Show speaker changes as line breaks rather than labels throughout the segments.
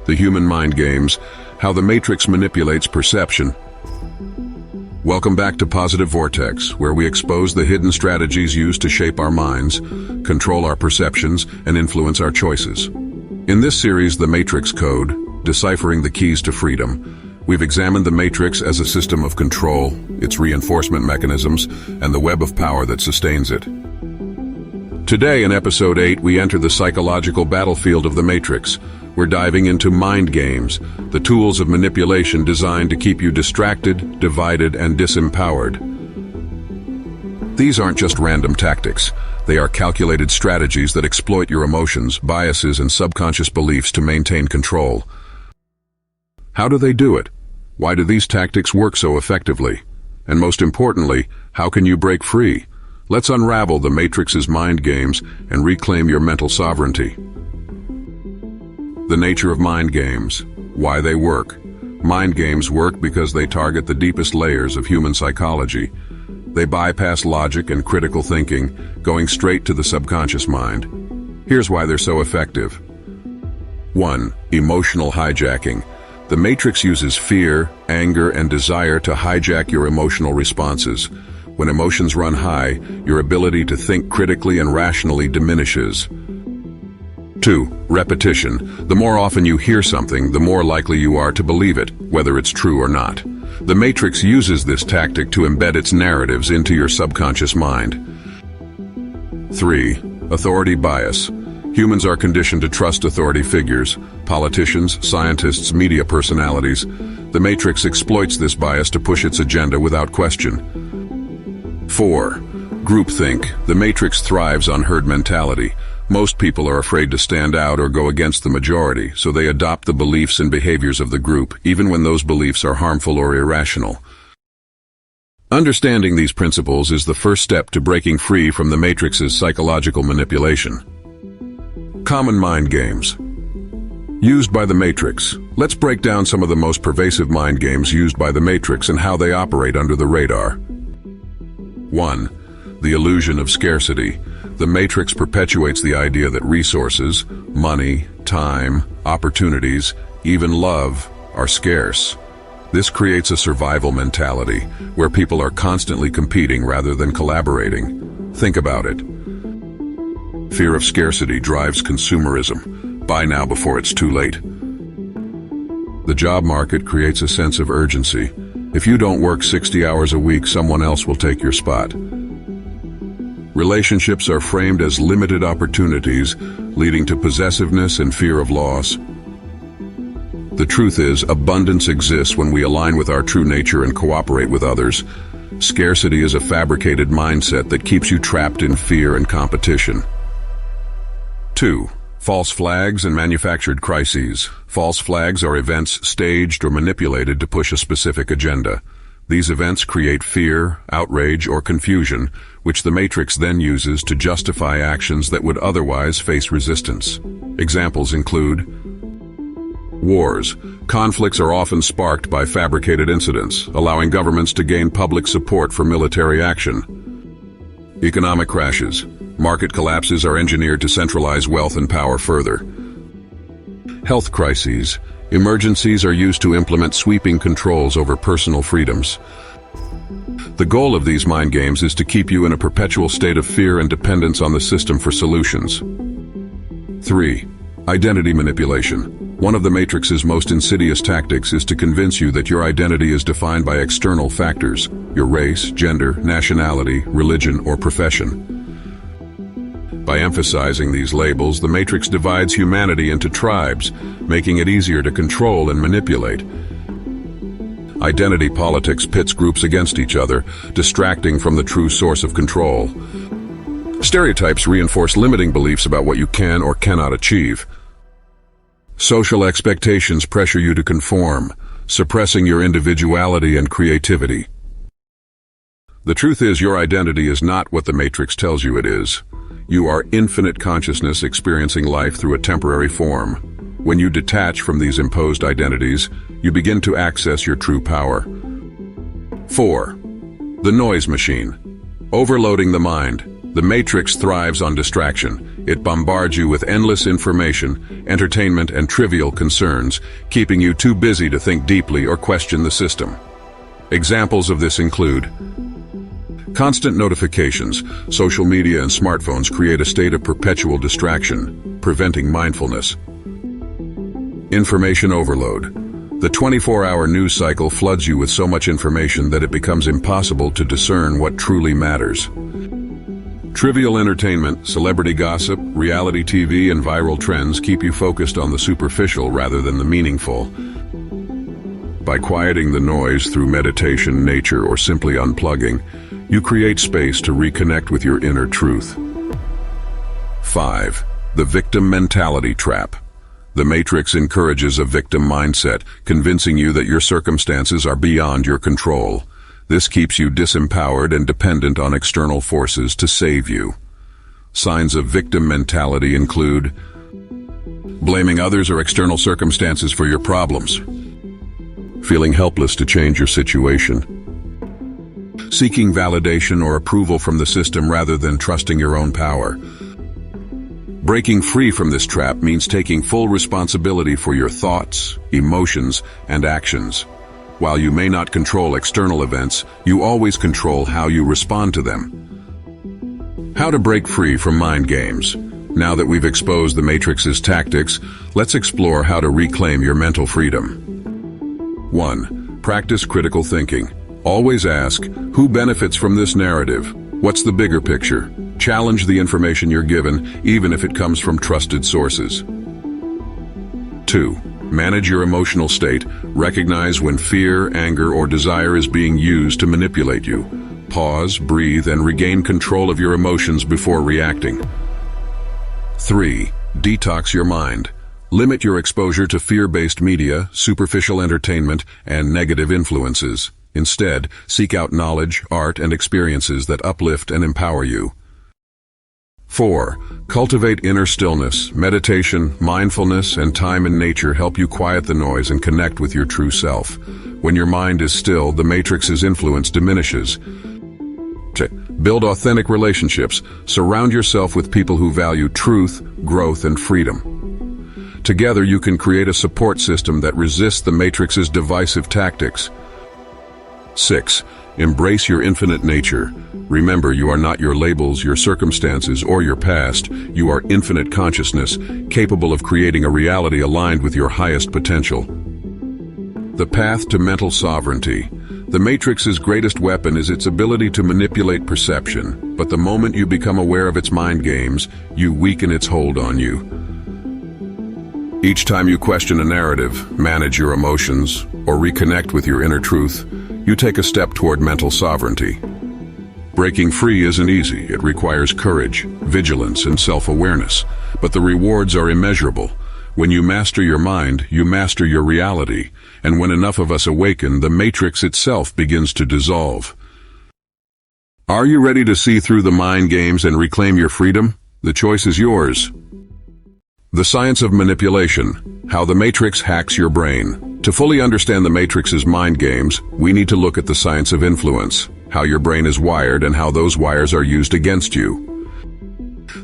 The Human Mind Games, How the Matrix Manipulates Perception. Welcome back to Positive Vortex, where we expose the hidden strategies used to shape our minds, control our perceptions, and influence our choices. In this series, The Matrix Code, Deciphering the Keys to Freedom, we've examined the Matrix as a system of control, its reinforcement mechanisms, and the web of power that sustains it. Today, in Episode 8, we enter the psychological battlefield of the Matrix. We're diving into mind games, the tools of manipulation designed to keep you distracted, divided, and disempowered. These aren't just random tactics. They are calculated strategies that exploit your emotions, biases, and subconscious beliefs to maintain control. How do they do it? Why do these tactics work so effectively? And most importantly, how can you break free? Let's unravel the Matrix's mind games and reclaim your mental sovereignty. The nature of mind games. Why they work. Mind games work because they target the deepest layers of human psychology. They bypass logic and critical thinking, going straight to the subconscious mind. Here's why they're so effective. 1. Emotional hijacking. The Matrix uses fear, anger, and desire to hijack your emotional responses. When emotions run high, your ability to think critically and rationally diminishes. 2. Repetition. The more often you hear something, the more likely you are to believe it, whether it's true or not. The Matrix uses this tactic to embed its narratives into your subconscious mind. 3. Authority bias. Humans are conditioned to trust authority figures, politicians, scientists, media personalities. The Matrix exploits this bias to push its agenda without question. 4. Groupthink. The Matrix thrives on herd mentality. Most people are afraid to stand out or go against the majority, so they adopt the beliefs and behaviors of the group, even when those beliefs are harmful or irrational. Understanding these principles is the first step to breaking free from the Matrix's psychological manipulation. Common mind games. Used by the Matrix. Let's break down some of the most pervasive mind games used by the Matrix and how they operate under the radar. 1. The illusion of scarcity. The Matrix perpetuates the idea that resources, money, time, opportunities, even love, are scarce. This creates a survival mentality, where people are constantly competing rather than collaborating. Think about it. Fear of scarcity drives consumerism. Buy now before it's too late. The job market creates a sense of urgency. If you don't work 60 hours a week, someone else will take your spot. Relationships are framed as limited opportunities, leading to possessiveness and fear of loss. The truth is, abundance exists when we align with our true nature and cooperate with others. Scarcity is a fabricated mindset that keeps you trapped in fear and competition. 2. False flags and manufactured crises. False flags are events staged or manipulated to push a specific agenda. These events create fear, outrage, or confusion, which the Matrix then uses to justify actions that would otherwise face resistance. Examples include wars. Conflicts are often sparked by fabricated incidents, allowing governments to gain public support for military action. Economic crashes. Market collapses are engineered to centralize wealth and power further. Health crises. Emergencies are used to implement sweeping controls over personal freedoms. The goal of these mind games is to keep you in a perpetual state of fear and dependence on the system for solutions. 3. Identity manipulation. One of the Matrix's most insidious tactics is to convince you that your identity is defined by external factors, your race, gender, nationality, religion, or profession. By emphasizing these labels, the Matrix divides humanity into tribes, making it easier to control and manipulate. Identity politics pits groups against each other, distracting from the true source of control. Stereotypes reinforce limiting beliefs about what you can or cannot achieve. Social expectations pressure you to conform, suppressing your individuality and creativity. The truth is, your identity is not what the Matrix tells you it is. You are infinite consciousness experiencing life through a temporary form. When you detach from these imposed identities, you begin to access your true power. 4. The noise machine. Overloading the mind. The Matrix thrives on distraction. It bombards you with endless information, entertainment, and trivial concerns, keeping you too busy to think deeply or question the system. Examples of this include constant notifications. Social media and smartphones create a state of perpetual distraction, preventing mindfulness. Information overload. The 24-hour news cycle floods you with so much information that it becomes impossible to discern what truly matters. Trivial entertainment, celebrity gossip, reality TV, and viral trends keep you focused on the superficial rather than the meaningful. By quieting the noise through meditation, nature, or simply unplugging, you create space to reconnect with your inner truth. 5. The victim mentality trap. The Matrix encourages a victim mindset, convincing you that your circumstances are beyond your control. This keeps you disempowered and dependent on external forces to save you. Signs of victim mentality include blaming others or external circumstances for your problems, feeling helpless to change your situation, seeking validation or approval from the system rather than trusting your own power. Breaking free from this trap means taking full responsibility for your thoughts, emotions, and actions. While you may not control external events, you always control how you respond to them. How to break free from mind games. Now that we've exposed the Matrix's tactics, let's explore how to reclaim your mental freedom. 1. Practice critical thinking. Always ask, who benefits from this narrative? What's the bigger picture? Challenge the information you're given, even if it comes from trusted sources. 2. Manage your emotional state. Recognize when fear, anger, or desire is being used to manipulate you. Pause, breathe, and regain control of your emotions before reacting. 3. Detox your mind. Limit your exposure to fear-based media, superficial entertainment, and negative influences. Instead, seek out knowledge, art, and experiences that uplift and empower you. 4. Cultivate inner stillness. Meditation, mindfulness, and time in nature help you quiet the noise and connect with your true self. When your mind is still, the Matrix's influence diminishes. Build authentic relationships. Surround yourself with people who value truth, growth, and freedom. Together, you can create a support system that resists the Matrix's divisive tactics. 6. Embrace your infinite nature. Remember, you are not your labels, your circumstances, or your past. You are infinite consciousness, capable of creating a reality aligned with your highest potential. The path to mental sovereignty. The Matrix's greatest weapon is its ability to manipulate perception, but the moment you become aware of its mind games, you weaken its hold on you. Each time you question a narrative, manage your emotions, or reconnect with your inner truth, you take a step toward mental sovereignty. Breaking free isn't easy. It requires courage, vigilance, and self-awareness, but the rewards are immeasurable. When you master your mind, you master your reality, and when enough of us awaken, the Matrix itself begins to dissolve. Are you ready to see through the mind games and reclaim your freedom? The choice is yours. The science of manipulation. How the Matrix hacks your brain. To fully understand the Matrix's mind games, we need to look at the science of influence, how your brain is wired and how those wires are used against you.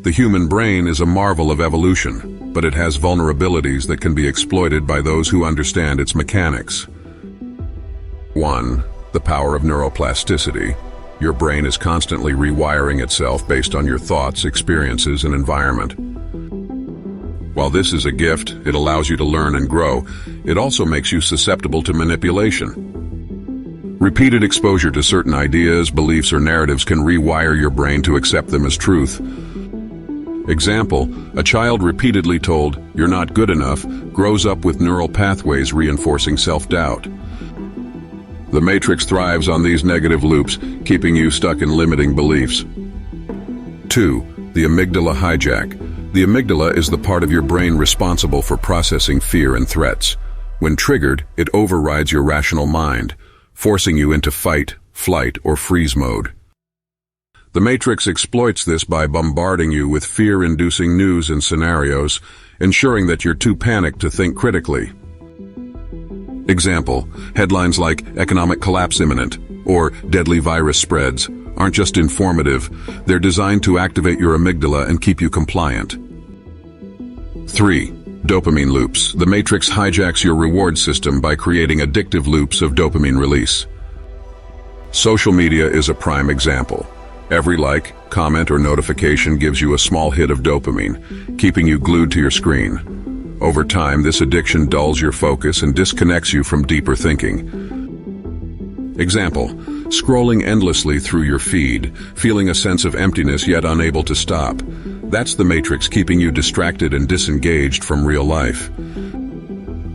The human brain is a marvel of evolution, but it has vulnerabilities that can be exploited by those who understand its mechanics. 1. The power of neuroplasticity. Your brain is constantly rewiring itself based on your thoughts, experiences, and environment. While this is a gift, it allows you to learn and grow, it also makes you susceptible to manipulation. Repeated exposure to certain ideas, beliefs, or narratives can rewire your brain to accept them as truth. Example, a child repeatedly told, "You're not good enough," grows up with neural pathways reinforcing self-doubt. The matrix thrives on these negative loops, keeping you stuck in limiting beliefs. 2. The amygdala hijack. The amygdala is the part of your brain responsible for processing fear and threats. When triggered, it overrides your rational mind, forcing you into fight, flight, or freeze mode. The matrix exploits this by bombarding you with fear-inducing news and scenarios, ensuring that you're too panicked to think critically. Example, headlines like "Economic collapse imminent" or "Deadly virus spreads" aren't just informative, they're designed to activate your amygdala and keep you compliant. 3. Dopamine loops. The matrix hijacks your reward system by creating addictive loops of dopamine release. Social media is a prime example. Every like, comment, or notification gives you a small hit of dopamine, keeping you glued to your screen. Over time, this addiction dulls your focus and disconnects you from deeper thinking. Example, scrolling endlessly through your feed, feeling a sense of emptiness yet unable to stop. That's the matrix keeping you distracted and disengaged from real life.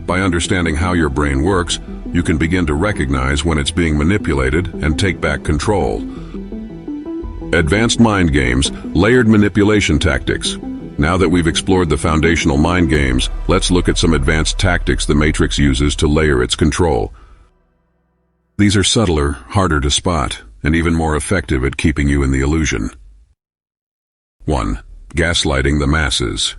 By understanding how your brain works, you can begin to recognize when it's being manipulated and take back control. Advanced mind games, layered manipulation tactics. Now that we've explored the foundational mind games, let's look at some advanced tactics the matrix uses to layer its control. These are subtler, harder to spot, and even more effective at keeping you in the illusion. 1. Gaslighting the masses.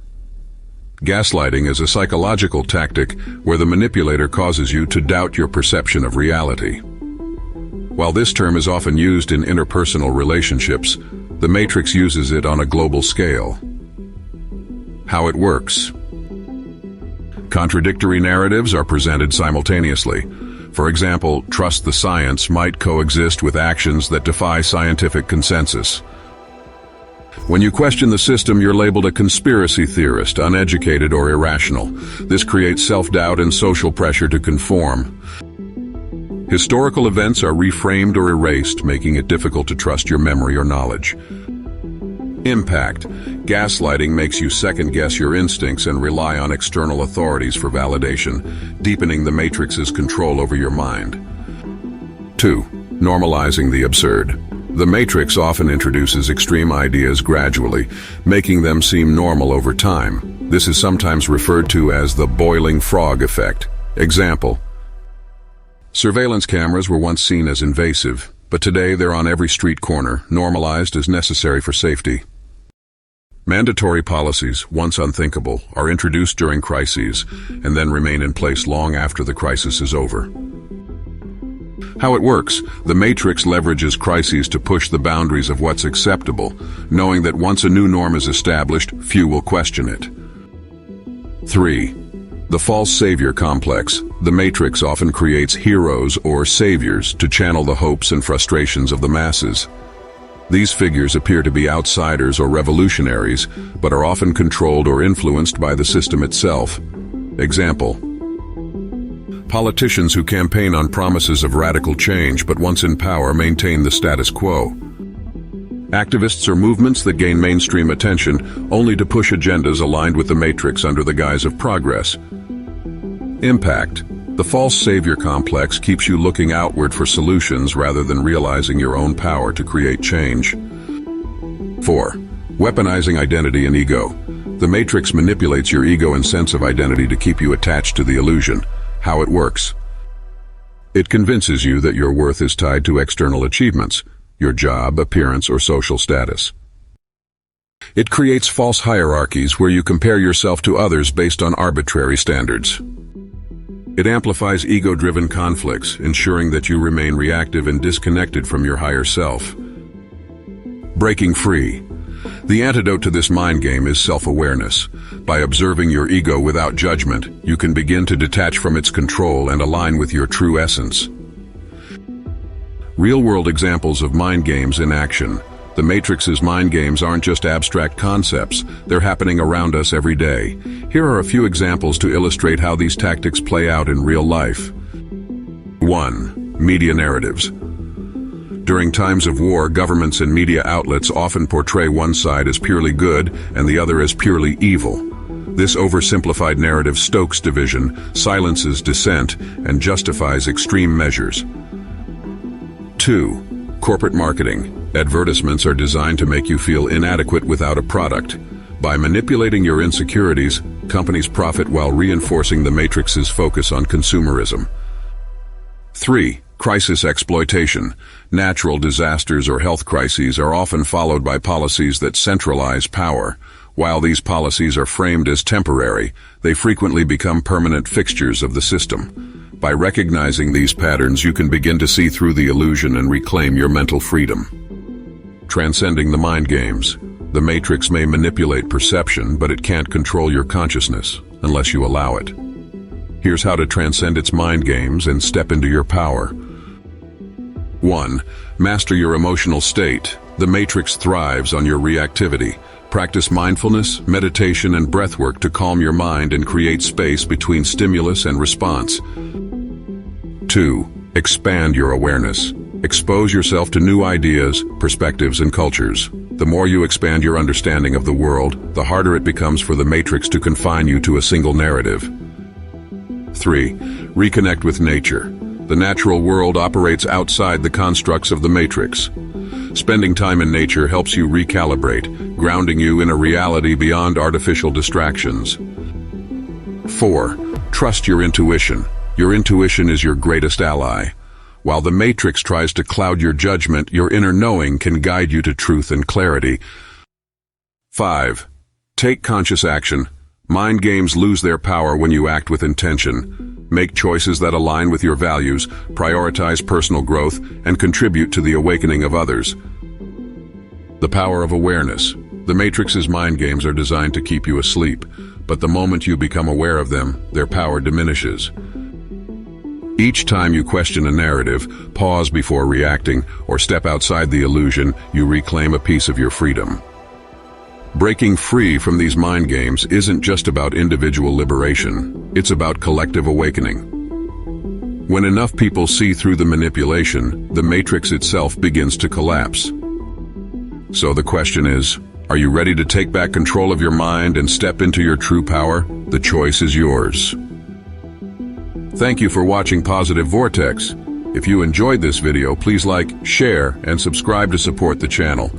Gaslighting is a psychological tactic where the manipulator causes you to doubt your perception of reality. While this term is often used in interpersonal relationships, the matrix uses it on a global scale. How it works. Contradictory narratives are presented simultaneously. For example, trust the science might coexist with actions that defy scientific consensus. When you question the system, you're labeled a conspiracy theorist, uneducated, or irrational. This creates self-doubt and social pressure to conform. Historical events are reframed or erased, making it difficult to trust your memory or knowledge. Impact. Gaslighting makes you second-guess your instincts and rely on external authorities for validation, deepening the matrix's control over your mind. 2. Normalizing the absurd. The matrix often introduces extreme ideas gradually, making them seem normal over time. This is sometimes referred to as the boiling frog effect. Example, surveillance cameras were once seen as invasive, but today they're on every street corner, normalized as necessary for safety. Mandatory policies, once unthinkable, are introduced during crises and then remain in place long after the crisis is over. How it works. The matrix leverages crises to push the boundaries of what's acceptable, knowing that once a new norm is established, few will question it. 3. The false savior complex. The matrix often creates heroes or saviors to channel the hopes and frustrations of the masses. These figures appear to be outsiders or revolutionaries, but are often controlled or influenced by the system itself. Example, politicians who campaign on promises of radical change but once in power maintain the status quo. Activists or movements that gain mainstream attention only to push agendas aligned with the matrix under the guise of progress. Impact. The false savior complex keeps you looking outward for solutions rather than realizing your own power to create change. 4. Weaponizing identity and ego. The matrix manipulates your ego and sense of identity to keep you attached to the illusion. How it works. It convinces you that your worth is tied to external achievements, your job, appearance, or social status. It creates false hierarchies where you compare yourself to others based on arbitrary standards. It amplifies ego-driven conflicts, ensuring that you remain reactive and disconnected from your higher self. Breaking free. The antidote to this mind game is self-awareness. By observing your ego without judgment, you can begin to detach from its control and align with your true essence. Real-world examples of mind games in action. The Matrix's mind games aren't just abstract concepts, they're happening around us every day. Here are a few examples to illustrate how these tactics play out in real life. 1. Media narratives. During times of war, governments and media outlets often portray one side as purely good and the other as purely evil. This oversimplified narrative stokes division, silences dissent, and justifies extreme measures. 2. Corporate marketing. Advertisements are designed to make you feel inadequate without a product. By manipulating your insecurities, companies profit while reinforcing the Matrix's focus on consumerism. 3. Crisis exploitation. Natural disasters or health crises are often followed by policies that centralize power. While these policies are framed as temporary, they frequently become permanent fixtures of the system. By recognizing these patterns, you can begin to see through the illusion and reclaim your mental freedom. Transcending the mind games. The Matrix may manipulate perception, but it can't control your consciousness unless you allow it. Here's how to transcend its mind games and step into your power. 1. Master your emotional state. The Matrix thrives on your reactivity. Practice mindfulness, meditation, and breathwork to calm your mind and create space between stimulus and response. 2. Expand your awareness. Expose yourself to new ideas, perspectives, and cultures. The more you expand your understanding of the world, the harder it becomes for the Matrix to confine you to a single narrative. 3. Reconnect with nature. The natural world operates outside the constructs of the Matrix. Spending time in nature helps you recalibrate, grounding you in a reality beyond artificial distractions. 4. Trust your intuition. Your intuition is your greatest ally. While the Matrix tries to cloud your judgment, your inner knowing can guide you to truth and clarity. 5. Take conscious action. Mind games lose their power when you act with intention. Make choices that align with your values, prioritize personal growth, and contribute to the awakening of others. The power of awareness. The Matrix's mind games are designed to keep you asleep, but the moment you become aware of them, their power diminishes. Each time you question a narrative, pause before reacting, or step outside the illusion, you reclaim a piece of your freedom. Breaking free from these mind games isn't just about individual liberation, it's about collective awakening. When enough people see through the manipulation, the Matrix itself begins to collapse. So the question is, are you ready to take back control of your mind and step into your true power? The choice is yours. Thank you for watching Positive Vortex. If you enjoyed this video, please like, share, and subscribe to support the channel.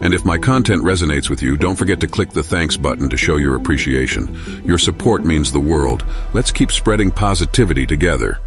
And if my content resonates with you, don't forget to click the thanks button to show your appreciation. Your support means the world. Let's keep spreading positivity together.